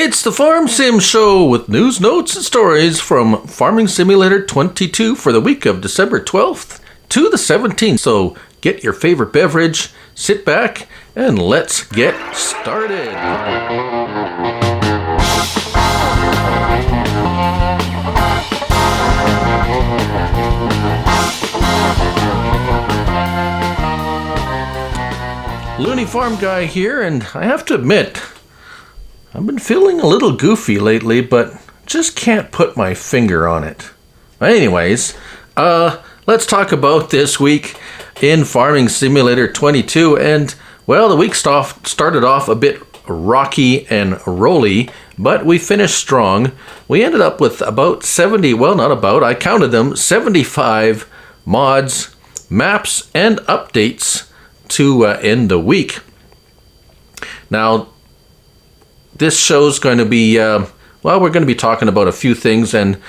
It's the Farm Sim Show with news, notes, and stories from Farming Simulator 22 for the week of December 12th to the 17th. So get your favorite beverage, sit back, and let's get started. LooneyFarmGuy here, and I have to admit, I've been feeling a little goofy lately, but just can't put my finger on it. Anyways, let's talk about this week in Farming Simulator 22. And, well, the week started off a bit rocky and rolly, but we finished strong. We ended up with about 70, well, not about, I counted them, 75 mods, maps, and updates to end the week. Now, this show's going to be, well, we're going to be talking about a few things, and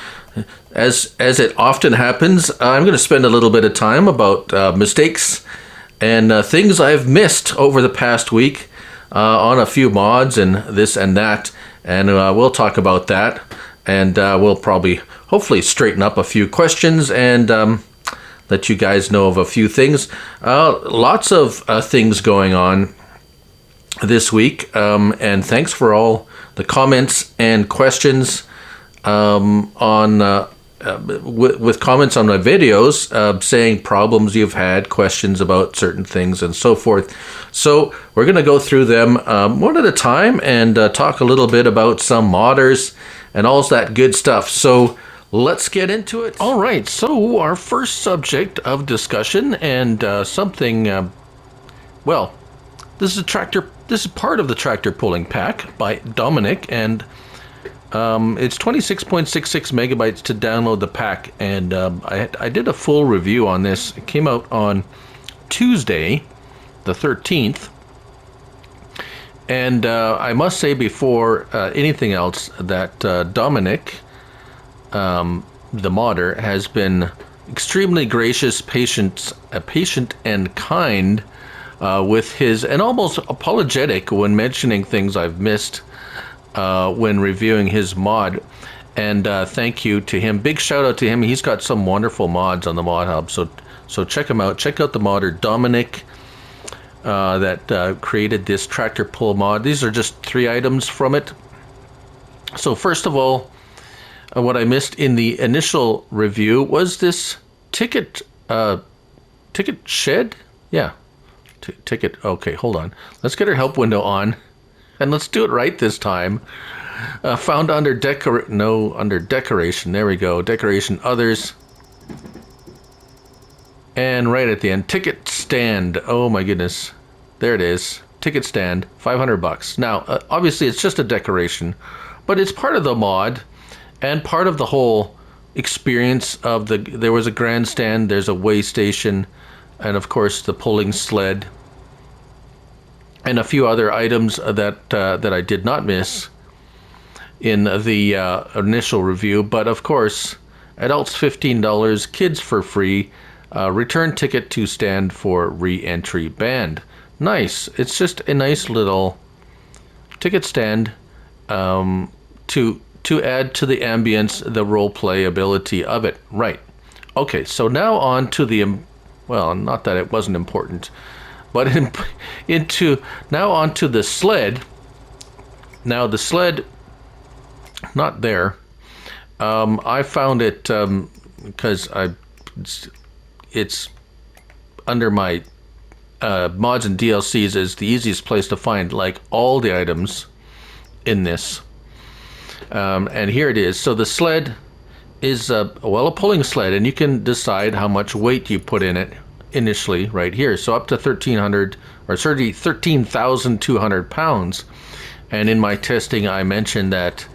as it often happens, I'm going to spend a little bit of time about mistakes and things I've missed over the past week on a few mods and this and that, and we'll talk about that, and we'll probably, hopefully, straighten up a few questions and let you guys know of a few things. Lots of things going on this week, and thanks for all the comments and questions with comments on my videos, saying problems you've had, questions about certain things, and so forth. So we're going to go through them one at a time and talk a little bit about some modders and all that good stuff. So let's get into it. All right, so our first subject of discussion and something, well, this is part of the tractor pulling pack by Dominick, and it's 26.66 megabytes to download the pack, and I did a full review on this. It came out on Tuesday, the 13th, and I must say before anything else that Dominick, the modder, has been extremely gracious, patient and kind with his, and almost apologetic when mentioning things I've missed when reviewing his mod. And thank you to him. Big shout out to him. He's got some wonderful mods on the Mod Hub. So check him out. Check out the modder Dominick that created this tractor pull mod. These are just 3 items from it. So first of all, what I missed in the initial review was this ticket shed? Yeah. Ticket. Okay, hold on. Let's get our help window on, and let's do it right this time. Found under decoration. There we go. Decoration, others, and right at the end, ticket stand. Oh my goodness, there it is. Ticket stand, $500. Now, obviously, it's just a decoration, but it's part of the mod and part of the whole experience of the. There was a grandstand. There's a weigh station. And of course the pulling sled, and a few other items that I did not miss in the initial review. But of course, adults $15, kids for free, return ticket to stand for re-entry banned. Nice. It's just a nice little ticket stand to add to the ambience, the role play ability of it. Right. Okay. So now on to the. Well, not that it wasn't important, but now onto the sled. Now the sled, not there. I found it because it's under my mods and DLCs is the easiest place to find like all the items in this. And here it is. So the sled is a pulling sled, and you can decide how much weight you put in it initially right here. So up to 13,200 pounds. And in my testing, I mentioned that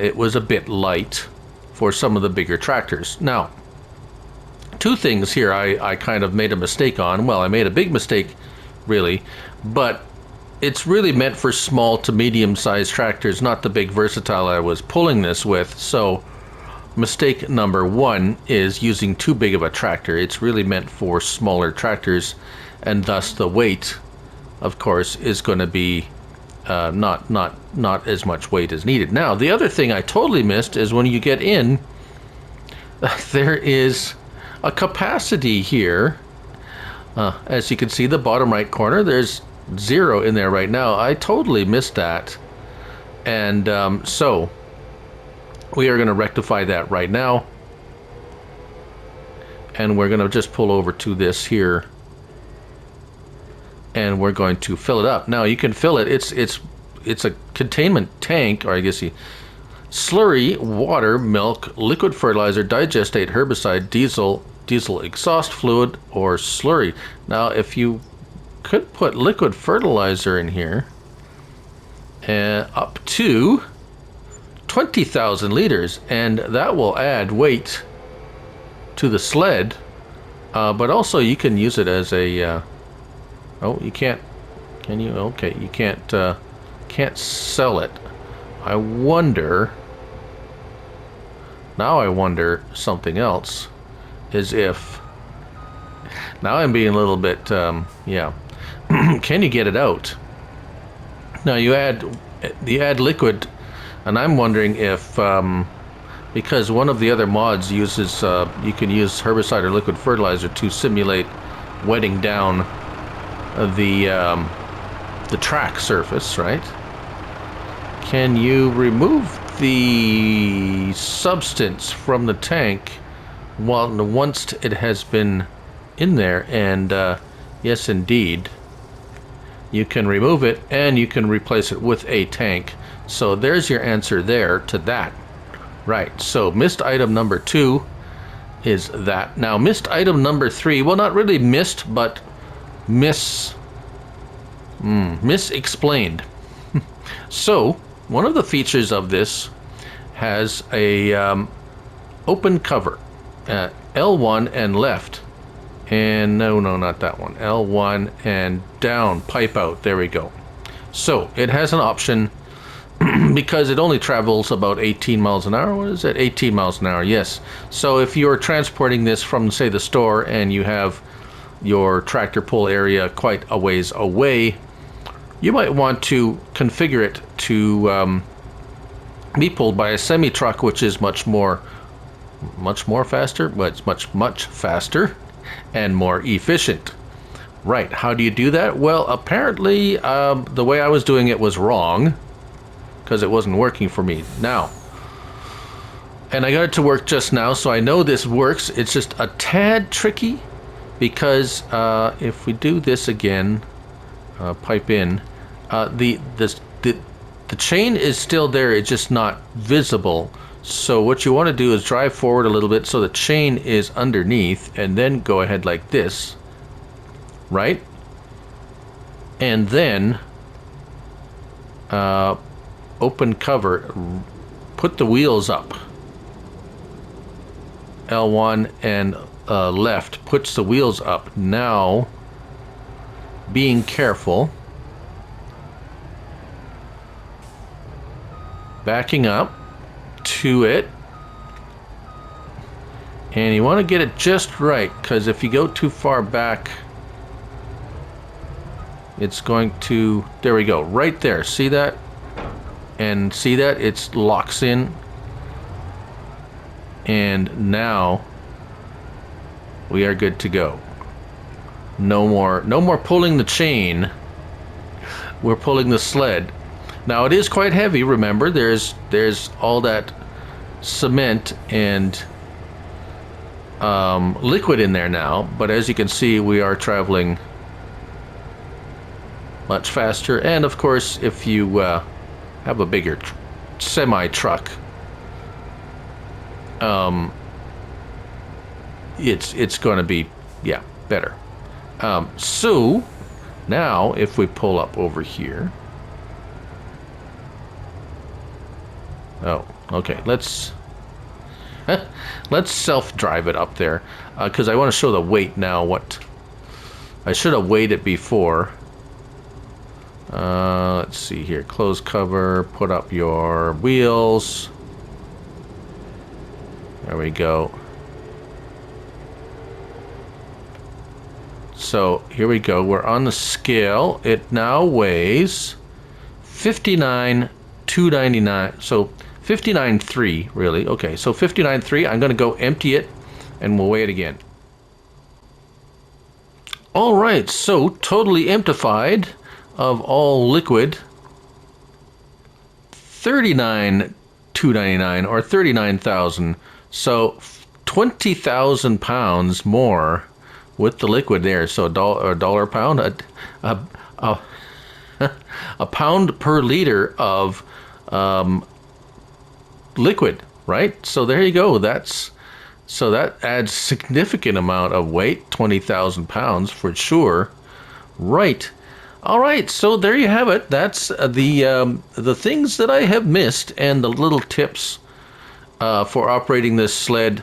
it was a bit light for some of the bigger tractors. Now, 2 things here I kind of made a mistake on. Well, I made a big mistake, really, but it's really meant for small to medium-sized tractors, not the big versatile I was pulling this with. So mistake number 1 is using too big of a tractor. It's really meant for smaller tractors, and thus the weight, of course, is going to be not as much weight as needed. Now, the other thing I totally missed is when you get in, there is a capacity here. As you can see, the bottom right corner, there's 0 in there right now. I totally missed that. And so we are going to rectify that right now. And we're going to just pull over to this here. And we're going to fill it up. Now you can fill it. It's a containment tank, or I guess slurry, water, milk, liquid fertilizer, digestate, herbicide, diesel exhaust fluid, or slurry. Now, if you could put liquid fertilizer in here, up to 20,000 liters, and that will add weight to the sled. But also, you can use it as a oh, you can't. Can you? Okay, you can't sell it. I wonder. Now I wonder something else. Is if. Now I'm being a little bit. Yeah. Can you get it out? Now you add liquid, and I'm wondering if because one of the other mods uses you can use herbicide or liquid fertilizer to simulate wetting down the track surface, right? Can you remove the substance from the tank once it has been in there? And yes, indeed, you can remove it and you can replace it with a tank. So there's your answer there to that. Right, so missed item number 2 is that. Now missed item number 3, well, not really missed, but misexplained. So one of the features of this has a open cover, L1 and left, and no, not that one, L1 and down, pipe out, there we go. So it has an option because it only travels about 18 miles an hour. What is it? 18 miles an hour, yes. So if you're transporting this from, say, the store, and you have your tractor pull area quite a ways away, you might want to configure it to be pulled by a semi-truck, which is much more faster, but it's much faster and more efficient. Right, how do you do that? Well, apparently the way I was doing it was wrong, because it wasn't working for me now. And I got it to work just now, so I know this works. It's just a tad tricky, because if we do this again, pipe in, the chain is still there, it's just not visible. So what you want to do is drive forward a little bit so the chain is underneath, and then go ahead like this, right? And then open cover, put the wheels up. L1 and left puts the wheels up. Now, being careful, backing up to it, and you want to get it just right, because if you go too far back, it's going to, there we go, right there, see that? And see that? It locks in. And now we are good to go. No more pulling the chain. We're pulling the sled. Now it is quite heavy, remember, there's all that cement and liquid in there now, but as you can see, we are traveling much faster. And of course, if you have a bigger semi-truck, it's going to be, yeah, better. So now if we pull up over here, oh, okay, let's self-drive it up there, because I want to show the weight now. What I should have weighed it before. Let's see here, close cover, put up your wheels. There we go. So here we go, we're on the scale. It now weighs 59,299. So 59.3 really. Okay, so 59.3. I'm going to go empty it, and we'll weigh it again. All right, so totally emptified of all liquid, 39,299 or 39,000. So 20,000 pounds more with the liquid there. So a dollar a pound, a pound per liter of liquid, right? So there you go. So that adds significant amount of weight, 20,000 pounds for sure. Right. All right, so there you have it. That's the things that I have missed and the little tips for operating this sled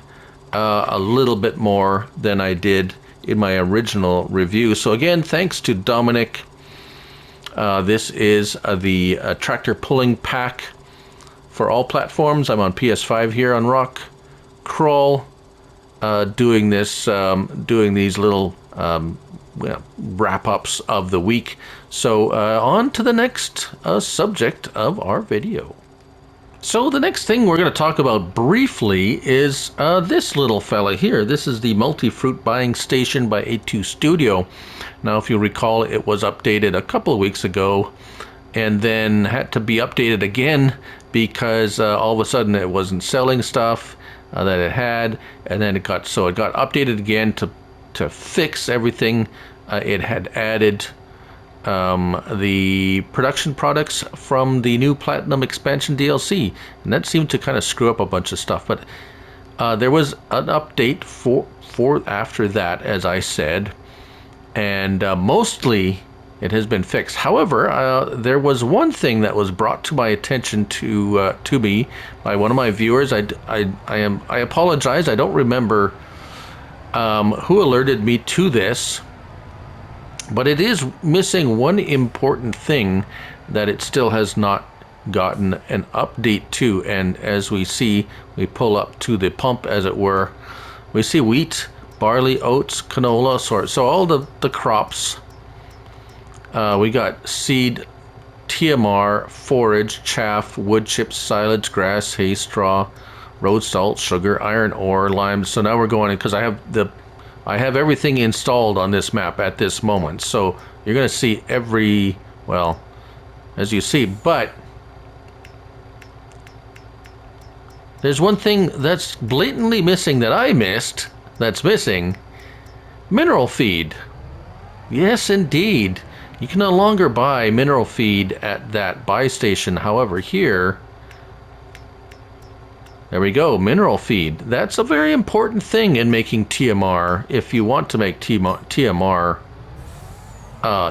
a little bit more than I did in my original review. So again, thanks to Dominick. This is the tractor pulling pack for all platforms. I'm on PS5 here on Rock Crawl, doing these little wrap-ups of the week. So on to the next subject of our video. So the next thing we're going to talk about briefly is this little fella here. This is the Multifruit buying station by A2 Studio. Now, if you recall, it was updated a couple of weeks ago and then had to be updated again because all of a sudden it wasn't selling stuff that it had, and then it got updated again to fix everything. It had added the production products from the new Platinum Expansion DLC, and that seemed to kind of screw up a bunch of stuff. But there was an update for after that, as I said, and mostly it has been fixed. However, there was one thing that was brought to my attention to me by one of my viewers. I apologize. I don't remember who alerted me to this, but it is missing one important thing that it still has not gotten an update to. And as we see, we pull up to the pump, as it were, we see wheat, barley, oats, canola, so all the crops. We got seed, TMR, forage, chaff, wood chips, silage, grass, hay, straw, road salt, sugar, iron ore, lime. So now we're going, because I have everything installed on this map at this moment. So you're going to see as you see, but there's one thing that's blatantly missing that I missed, that's missing: mineral feed. Yes, indeed. You can no longer buy mineral feed at that buy station. However, here, there we go, mineral feed. That's a very important thing in making TMR. If you want to make TMR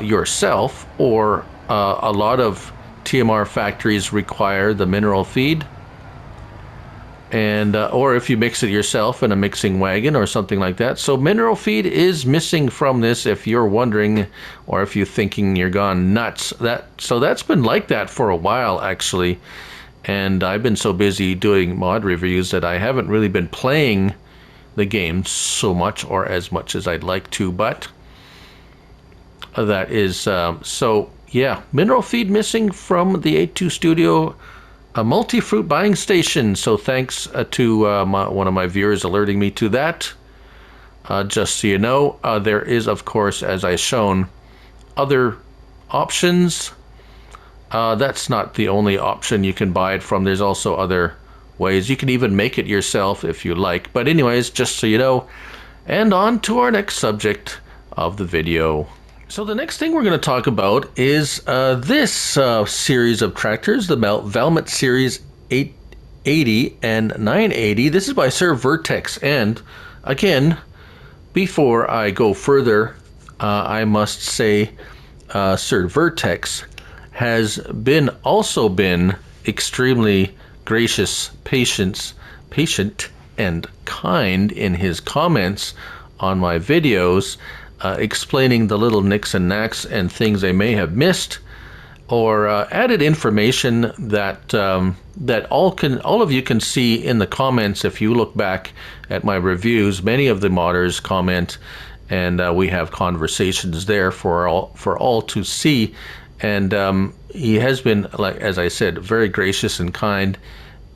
yourself, or a lot of TMR factories require the mineral feed, and or if you mix it yourself in a mixing wagon or something like that. So mineral feed is missing from this, if you're wondering, or if you're thinking you're gone nuts. So that's been like that for a while, actually. And I've been so busy doing mod reviews that I haven't really been playing the game so much, or as much as I'd like to. But that is so yeah, mineral feed missing from the A2 Studio a Multifruit buying station. So thanks to one of my viewers alerting me to that. Just so you know, there is, of course, as I've shown, other options. That's not the only option you can buy it from. There's also other ways. You can even make it yourself if you like. But anyways, just so you know. And on to our next subject of the video. So the next thing we're going to talk about is this series of tractors, the Valmet Series 880 and 980. This is by SrVertex. And again, before I go further, I must say SrVertex has also been extremely gracious, patient, and kind in his comments on my videos, explaining the little nicks and knacks and things they may have missed, or added information that that all of you can see in the comments. If you look back at my reviews, many of the modders comment, and we have conversations there for all to see. And he has been, like as I said, very gracious and kind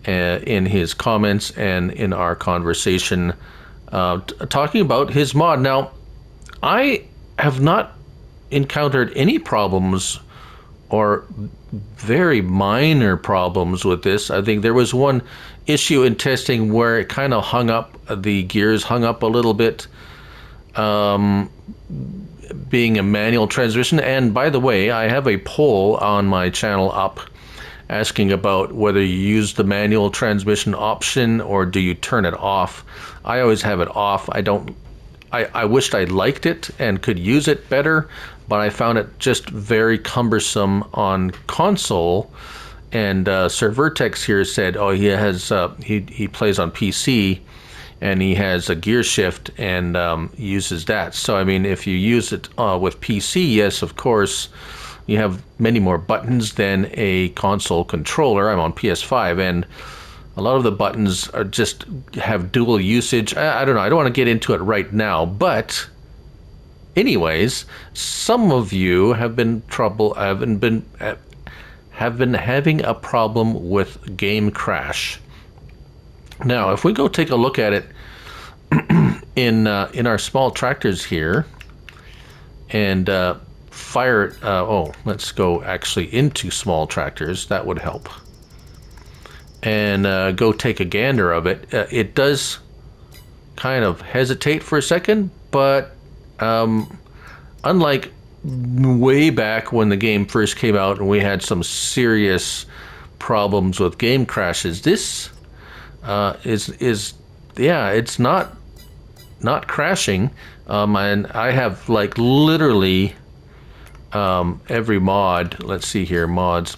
in his comments and in our conversation, talking about his mod. Now, I have not encountered any problems or very minor problems with this. I think there was one issue in testing where it kind of hung up, the gears hung up a little bit, being a manual transmission. And by the way, I have a poll on my channel up asking about whether you use the manual transmission option or do you turn it off. I always have it off. I wished I liked it and could use it better, but I found it just very cumbersome on console. And SrVertex here said, oh, he has he plays on PC and he has a gear shift and uses that. So I mean, if you use it with PC, yes, of course, you have many more buttons than a console controller. I'm on PS5, and a lot of the buttons are just have dual usage. I don't know. I don't want to get into it right now, but anyways, some of you have been having a problem with game crash. Now, if we go take a look at it in our small tractors here, and fire it. Let's go actually into small tractors. That would help. And go take a gander of it. It does kind of hesitate for a second, but unlike way back when the game first came out and we had some serious problems with game crashes, this it's not crashing. And I have like literally every mod. Let's see here, mods.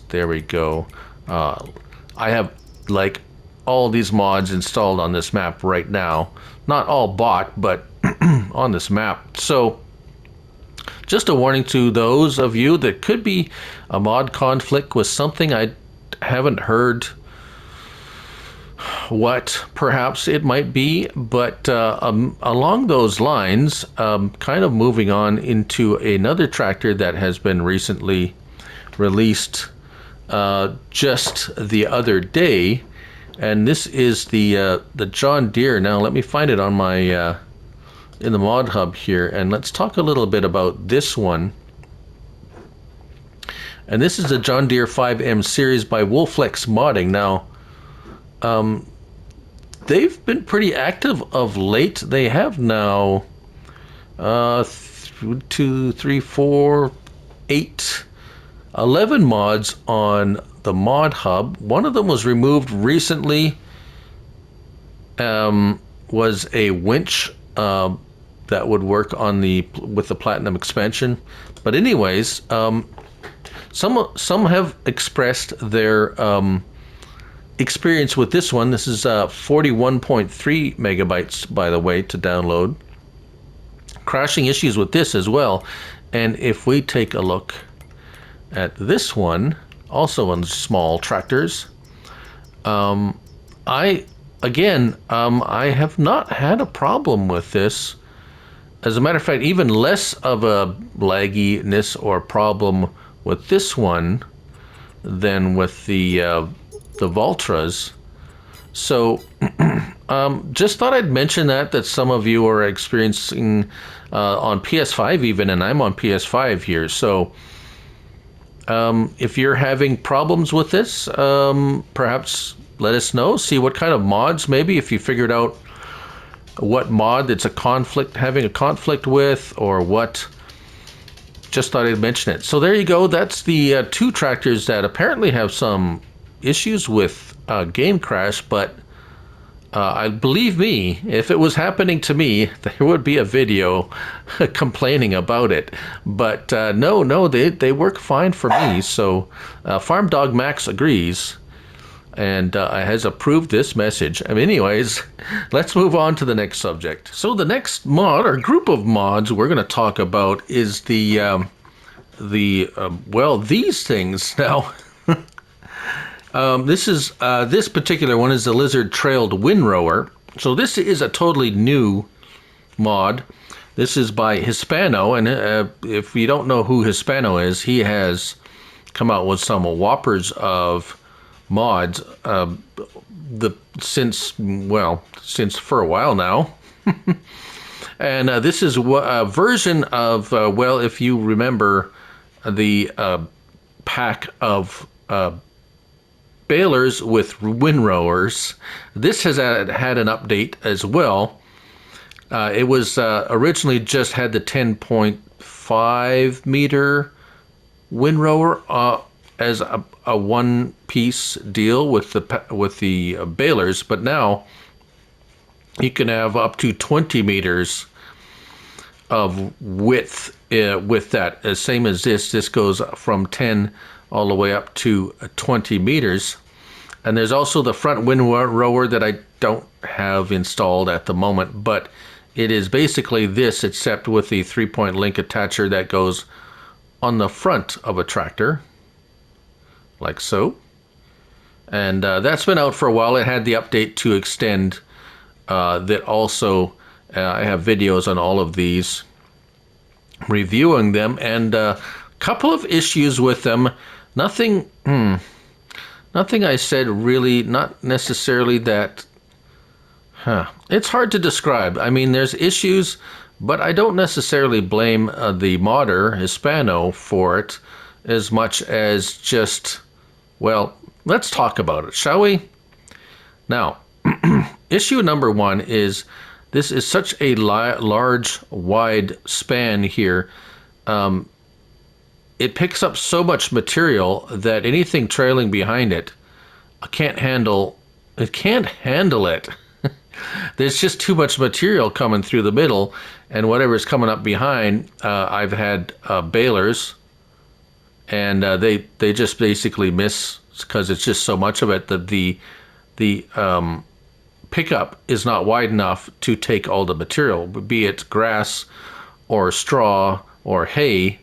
There we go. I have like all these mods installed on this map right now. Not all bought, but on this map. So just a warning to those of you that could be a mod conflict with something. I haven't heard what perhaps it might be, but along those lines, kind of moving on into another tractor that has been recently released just the other day, and this is the John Deere. Now let me find it on my in the mod hub here, and let's talk a little bit about this one. And this is the John Deere 5M Series by WOLFex Modding. Now they've been pretty active of late. They have now 2, 3, 4, 8, 11 mods on the mod hub. One of them was removed recently. Was a winch that would work on with the Platinum expansion. But anyways, some have expressed their experience with this one. This is 41.3 megabytes, by the way, to download. Crashing issues with this as well. And if we take a look at this one, also on small tractors, I have not had a problem with this. As a matter of fact, even less of a lagginess or problem with this one than with the Valtras. So just thought I'd mention that some of you are experiencing on PS5 even, and I'm on PS5 here. So if you're having problems with this, perhaps let us know. See what kind of mods, maybe if you figured out what mod it's having a conflict with, or what. Just thought I'd mention it. So there you go. That's the two tractors that apparently have some issues with game crash, but I believe me, if it was happening to me, there would be a video complaining about it. But no, they work fine for me. So Farm Dog Max agrees, and has approved this message. Anyways, let's move on to the next subject. So the next mod, or group of mods we're going to talk about, is these things. Now, this particular one is the lizard-trailed windrower. So this is a totally new mod. This is by Hispano, and if you don't know who Hispano is, he has come out with some whoppers of mods since for a while now. And this is a version of, well, if you remember the pack of balers with windrowers, this has had an update as well. It was originally just had the 10.5 meter windrower as a one-piece deal with the balers, but now you can have up to 20 meters of width with that. Same as this. This goes from 10 all the way up to 20 meters. And there's also the front windrower that I don't have installed at the moment, but it is basically this, except with the 3-point link attacher that goes on the front of a tractor, like so. And that's been out for a while. It had the update to extend that also. I have videos on all of these, reviewing them, and a couple of issues with them. Nothing I said really, not necessarily that. It's hard to describe. I mean, there's issues, but I don't necessarily blame the modder, Hispano, for it as much as just, well, let's talk about it, shall we? Now, issue number one is this is such a large, wide span here. It picks up so much material that anything trailing behind it can't handle it. There's just too much material coming through the middle, and whatever's coming up behind, I've had balers, and they just basically miss because it's just so much of it that the pickup is not wide enough to take all the material, be it grass or straw or hay,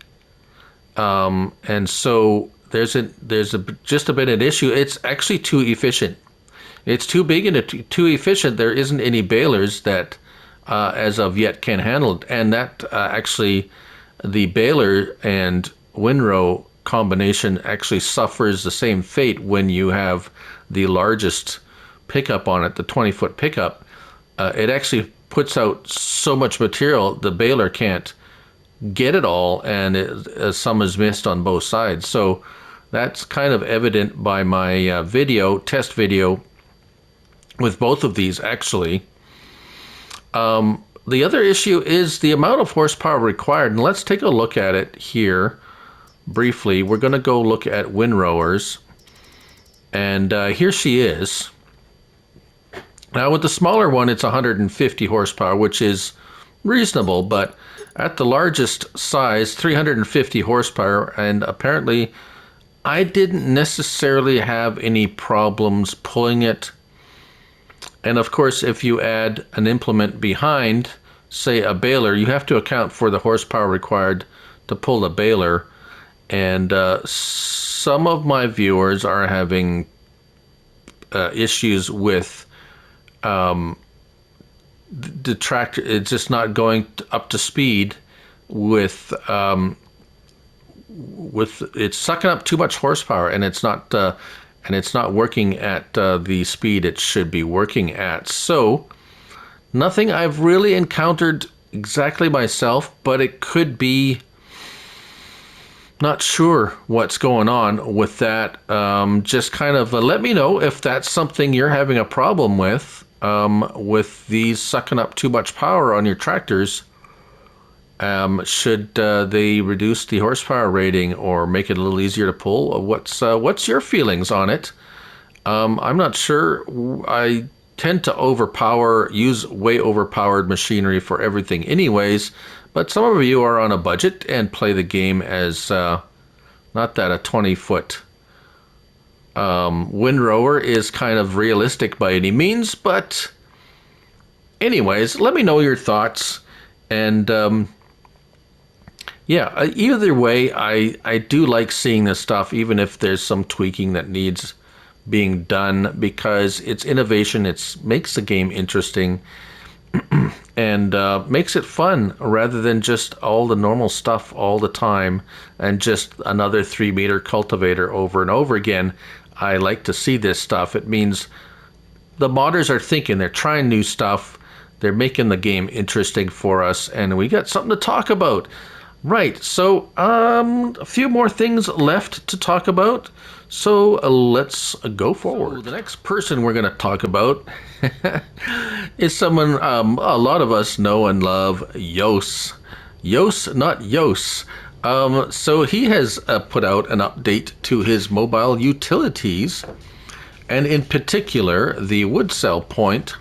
and so there's just a bit of an issue. It's actually too efficient. It's too big and too efficient. There isn't any balers that, as of yet, can handle it. And that actually, the baler and windrow combination actually suffers the same fate when you have the largest pickup on it, the 20-foot pickup. It actually puts out so much material, the baler can't get it all, and some is missed on both sides. So that's kind of evident by my test video, with both of these, actually. The other issue is the amount of horsepower required, and let's take a look at it here briefly. We're going to go look at windrowers, and here she is. Now, with the smaller one, it's 150 horsepower, which is reasonable, but at the largest size, 350 horsepower, and apparently I didn't necessarily have any problems pulling it. And of course, if you add an implement behind, say a baler, you have to account for the horsepower required to pull the baler. And some of my viewers are having issues with the tractor. It's just not going up to speed with it's sucking up too much horsepower, and it's not working at the speed it should be working at. So nothing I've really encountered exactly myself, but it could be. Not sure what's going on with that. Just kind of let me know if that's something you're having a problem with these sucking up too much power on your tractors. Should they reduce the horsepower rating or make it a little easier to pull? What's your feelings on it? I'm not sure. I tend to use way overpowered machinery for everything anyways, but some of you are on a budget and play the game as not that a 20-foot windrower is kind of realistic by any means, but anyways, let me know your thoughts. And yeah, either way, I do like seeing this stuff, even if there's some tweaking that needs being done, because it's innovation. It makes the game interesting. and makes it fun rather than just all the normal stuff all the time and just another 3-meter cultivator over and over again. I like to see this stuff. It means the modders are thinking, they're trying new stuff, they're making the game interesting for us, and we got something to talk about. Right, so a few more things left to talk about, so let's go forward. So the next person we're going to talk about is someone a lot of us know and love, Yos. Yos, not Yos. So he has put out an update to his mobile utilities, and in particular the wood cell point.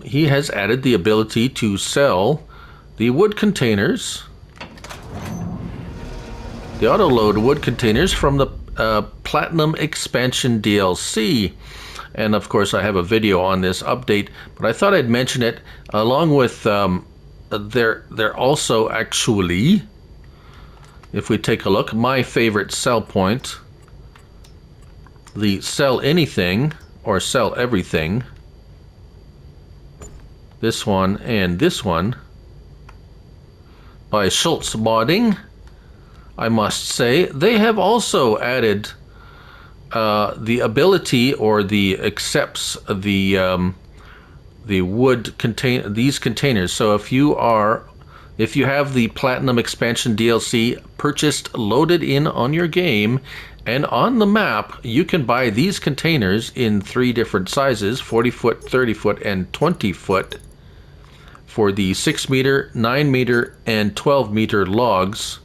He has added the ability to sell the wood containers, the auto-load wood containers from the Platinum Expansion DLC. And of course I have a video on this update, but I thought I'd mention it along with they're also actually, if we take a look, my favorite sell point, the sell anything or sell everything, this one and this one by Schultz Modding. I must say they have also added the ability, or the accepts the wood contain these containers. So if you have the Platinum Expansion DLC purchased, loaded in on your game and on the map, you can buy these containers in 3 different sizes: 40 foot, 30 foot, and 20 foot for the 6 meter, 9 meter, and 12 meter logs.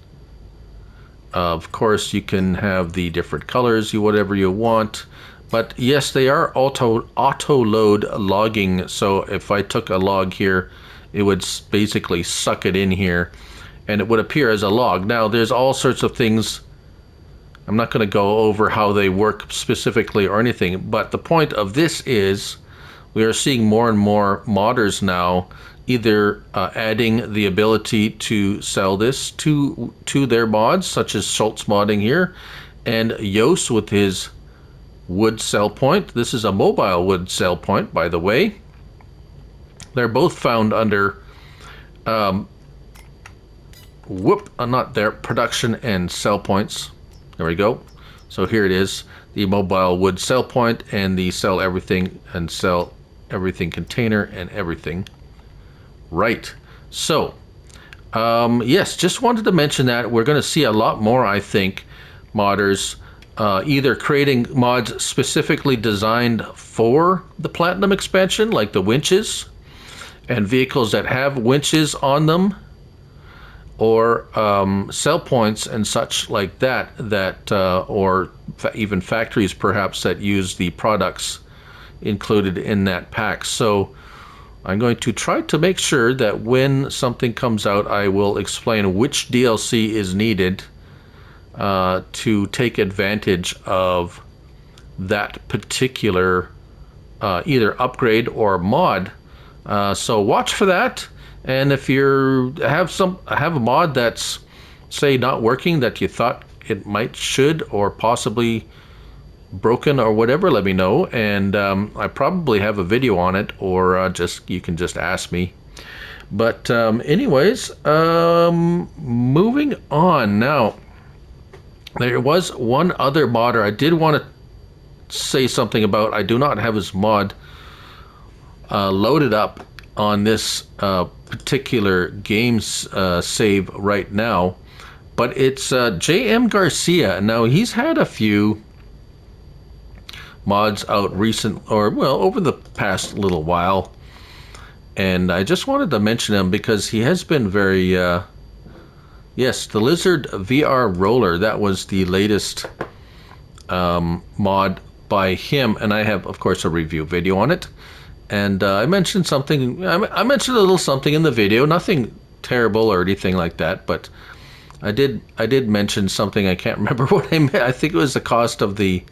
Of course, you can have the different colors, whatever you want. But yes, they are auto-load logging. So if I took a log here, it would basically suck it in here, and it would appear as a log. Now, there's all sorts of things. I'm not going to go over how they work specifically or anything, but the point of this is we are seeing more and more modders now either adding the ability to sell this to their mods, such as Schultz Modding here, and Yos with his wood cell point. This is a mobile wood cell point, by the way. They're both found under production and sell points. There we go. So here it is, the mobile wood cell point and the sell everything and sell everything container and everything. Right. So, yes, just wanted to mention that we're going to see a lot more, I think, modders either creating mods specifically designed for the Platinum Expansion, like the winches and vehicles that have winches on them, or sell points and such like that, or even factories perhaps that use the products included in that pack. So I'm going to try to make sure that when something comes out, I will explain which DLC is needed to take advantage of that particular either upgrade or mod. So watch for that. And if you have a mod that's, say, not working, that you thought it should or possibly broken or whatever, let me know, and I probably have a video on it, or you can just ask me. But anyways, moving on now. There was one other modder I did want to say something about. I do not have his mod loaded up on this particular game's save right now, but it's JM Garcia. Now, he's had a few mods out over the past little while, and I just wanted to mention him because he has been very yes, the Lizard VR Roller, that was the latest mod by him, and I have, of course, a review video on it. And I mentioned something, I mentioned a little something in the video, nothing terrible or anything like that, but I did mention something. I can't remember what I meant. I think it was the cost of the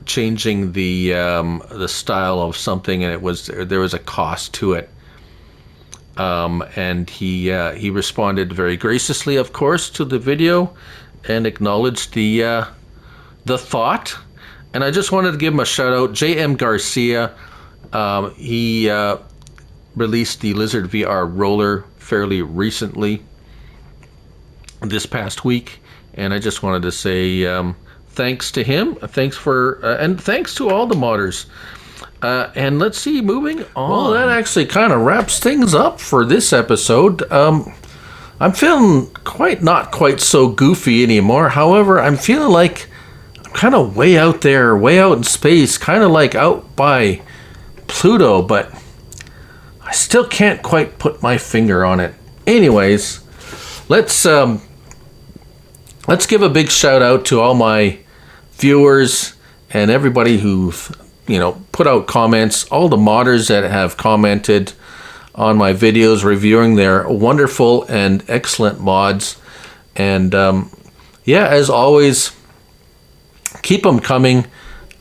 changing the style of something, and there was a cost to it. And he responded very graciously, of course, to the video and acknowledged the thought. And I just wanted to give him a shout out. JM Garcia, he released the Lizard VR roller fairly recently, this past week, and I just wanted to say thanks to him, and thanks to all the modders. And let's see, moving on. Well, that actually kind of wraps things up for this episode. I'm feeling not quite so goofy anymore. However, I'm feeling like I'm kind of way out there, way out in space, kind of like out by Pluto, but I still can't quite put my finger on it. Anyways, let's give a big shout out to all my viewers and everybody who've put out comments, all the modders that have commented on my videos reviewing their wonderful and excellent mods. And yeah, as always, keep them coming.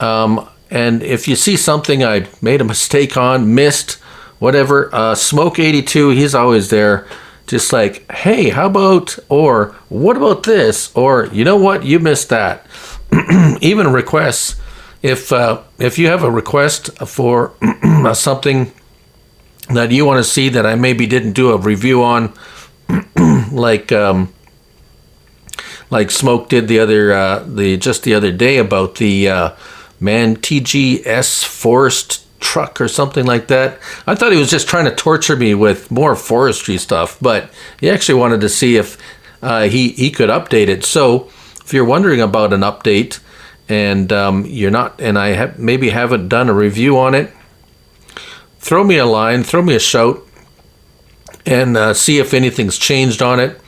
And if you see something I made a mistake on, missed, whatever, Smoke82, he's always there. Just like, hey, how about, or what about this? Or, you know what, you missed that. Even requests. If you have a request for something that you want to see that I maybe didn't do a review on, like Smoke did the other day about the TGS Forest truck or something like that. I thought he was just trying to torture me with more forestry stuff, but he actually wanted to see if he could update it. So if you're wondering about an update and you're not, and I maybe haven't done a review on it, throw me a line, throw me a shout, and see if anything's changed on it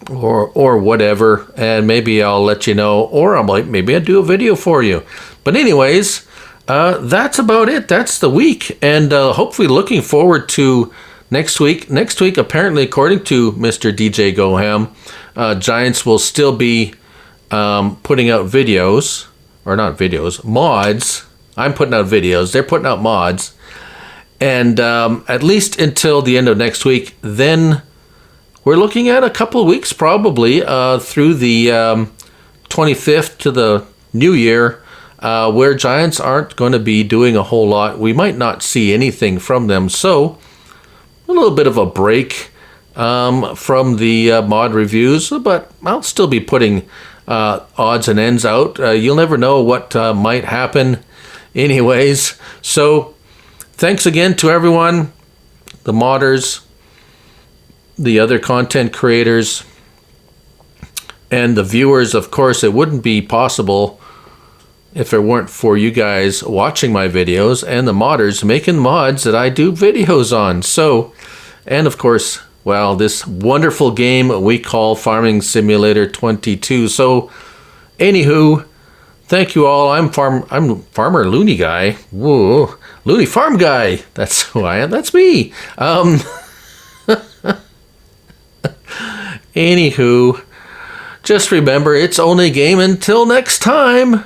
or whatever, and maybe I'll let you know, or maybe I'll do a video for you. But anyways, that's about it. That's the week, and hopefully looking forward to next week. Next week, apparently, according to Mr. DJ Goham, Giants will still be putting out videos, or not videos, mods. I'm putting out videos. They're putting out mods. And at least until the end of next week, then we're looking at a couple of weeks probably through the 25th to the new year, where Giants aren't going to be doing a whole lot. We might not see anything from them. So a little bit of a break from the mod reviews, but I'll still be putting odds and ends out. You'll never know what might happen anyways. So thanks again to everyone, the modders, the other content creators, and the viewers. Of course, it wouldn't be possible if it weren't for you guys watching my videos and the modders making mods that I do videos on. So, and of course, well, this wonderful game we call Farming Simulator 22. So, anywho, thank you all. I'm Farmer Looney Guy. Whoa, LooneyFarmGuy. That's who I am. That's me. Anywho, just remember, it's only a game until next time.